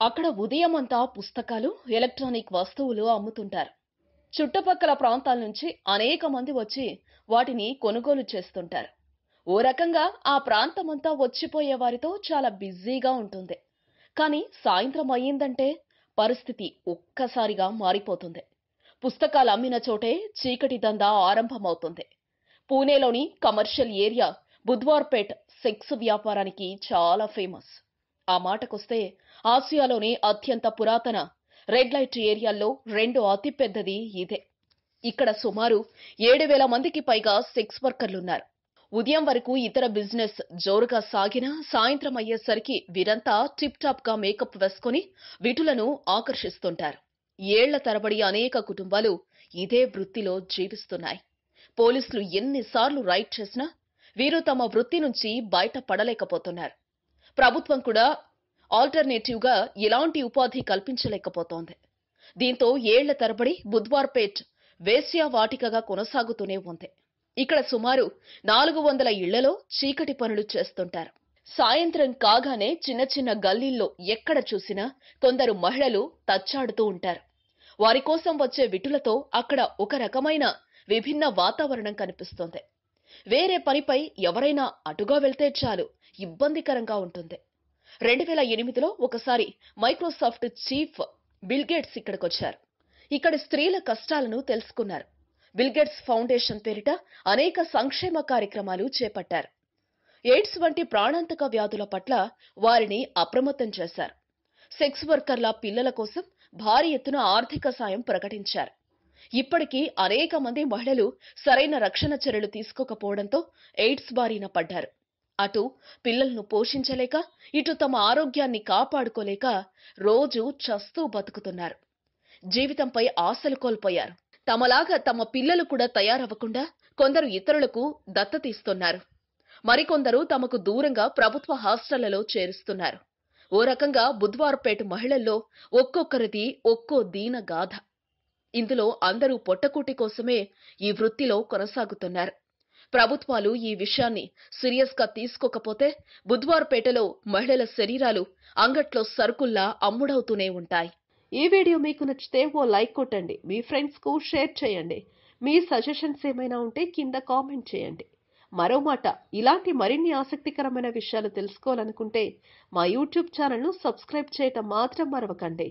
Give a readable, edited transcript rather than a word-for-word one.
అక్కడ ఉదయమంతా పుస్తకాలు, ఎలక్ట్రానిక్ వస్తువులు అమ్ముతుంటారు. చుట్టుపక్కల ప్రాంతాల నుంచి అనేక మంది వచ్చి వాటిని కొనుగోలు చేస్తుంటారు. ఓ రకంగా ఆ ప్రాంతమంతా వచ్చిపోయే వారితో చాలా బిజీగా ఉంటుంది. కానీ సాయంత్రం అయ్యిందంటే పరిస్థితి ఒక్కసారిగా మారిపోతుంది. పుస్తకాలు అమ్మిన చోటే చీకటి దందా ఆరంభమవుతుంది. పూణేలోని కమర్షియల్ ఏరియా బుధ్వార్పేట్ సెక్స్ వ్యాపారానికి చాలా ఫేమస్. ఆ మాటకొస్తే ఆసియాలోనే అత్యంత పురాతన రెడ్ లైట్ ఏరియాల్లో రెండో అతిపెద్దది ఇదే. ఇక్కడ సుమారు 7,000 మందికి పైగా సెక్స్ వర్కర్లున్నారు. ఉదయం వరకు ఇతర బిజినెస్ జోరుగా సాగినా సాయంత్రం అయ్యేసరికి వీరంతా టిప్ టాప్ గా మేకప్ వేసుకుని విటులను ఆకర్షిస్తుంటారు. ఏళ్ల తరబడి అనేక కుటుంబాలు ఇదే వృత్తిలో జీవిస్తున్నాయి. పోలీసులు ఎన్నిసార్లు రైడ్ చేసినా వీరు తమ వృత్తి నుంచి బయట పడలేకపోతున్నారు. ప్రభుత్వం కూడా ఆల్టర్నేటివ్ గా ఎలాంటి ఉపాధి కల్పించలేకపోతోంది. దీంతో ఏళ్ల తరబడి బుధ్వార్పేట్ వేశ్యావాటికగా కొనసాగుతూనే ఉంది. ఇక్కడ సుమారు 400 ఇళ్లలో చీకటి పనులు చేస్తుంటారు. సాయంత్రం కాగానే చిన్న చిన్న గల్లీల్లో ఎక్కడ చూసినా కొందరు మహిళలు తచ్చాడుతూ ఉంటారు. వారి కోసం వచ్చే విటులతో అక్కడ ఒక రకమైన విభిన్న వాతావరణం కనిపిస్తోంది. వేరే పనిపై ఎవరైనా అటుగా వెళ్తే చాలు ఇబ్బందికరంగా ఉంటుంది. 2008లో ఒకసారి మైక్రోసాఫ్ట్ చీఫ్ బిల్ గేట్స్ ఇక్కడికొచ్చారు. ఇక్కడి స్త్రీల కష్టాలను తెలుసుకున్నారు. బిల్ గేట్స్ ఫౌండేషన్ పేరిట అనేక సంక్షేమ కార్యక్రమాలు చేపట్టారు. ఎయిడ్స్ వంటి ప్రాణాంతక వ్యాధుల పట్ల వారిని అప్రమత్తం చేశారు. సెక్స్ వర్కర్ల పిల్లల కోసం భారీ ఎత్తున ఆర్థిక సాయం ప్రకటించారు. ఇప్పటికీ అనేక మంది మహిళలు సరైన రక్షణ చర్యలు తీసుకోకపోవడంతో ఎయిడ్స్ బారిన పడ్డారు. అటు పిల్లలను పోషించలేక, ఇటు తమ ఆరోగ్యాన్ని కాపాడుకోలేక రోజు చస్తూ బతుకుతున్నారు. జీవితంపై ఆశలు కోల్పోయారు. తమలాగా తమ పిల్లలు కూడా తయారవ్వకుండా కొందరు ఇతరులకు దత్తతీస్తున్నారు. మరికొందరు తమకు దూరంగా ప్రభుత్వ హాస్టళ్లలో చేరుస్తున్నారు. ఓ రకంగా బుధ్వార్పేట్ మహిళల్లో ఒక్కొక్కరిది ఒక్కో దీన గాథ. ఇందులో అందరూ పొట్టకూటి కోసమే ఈ వృత్తిలో కొనసాగుతున్నారు. ప్రభుత్వాలు ఈ విషయాన్ని సీరియస్ గా తీసుకోకపోతే బుధ్వార్పేటలో మహిళల శరీరాలు అంగట్లో సరుకుల్లా అమ్ముడవుతూనే ఉంటాయి. ఈ వీడియో మీకు నచ్చితే ఓ లైక్ కొట్టండి. మీ ఫ్రెండ్స్ కు షేర్ చేయండి. మీ సజెషన్స్ ఏమైనా ఉంటే కింద కామెంట్ చేయండి. మరో మాట, ఇలాంటి మరిన్ని ఆసక్తికరమైన విషయాలు తెలుసుకోవాలనుకుంటే మా యూట్యూబ్ ఛానల్ను సబ్స్క్రైబ్ చేయటం మాత్రం మరవకండి.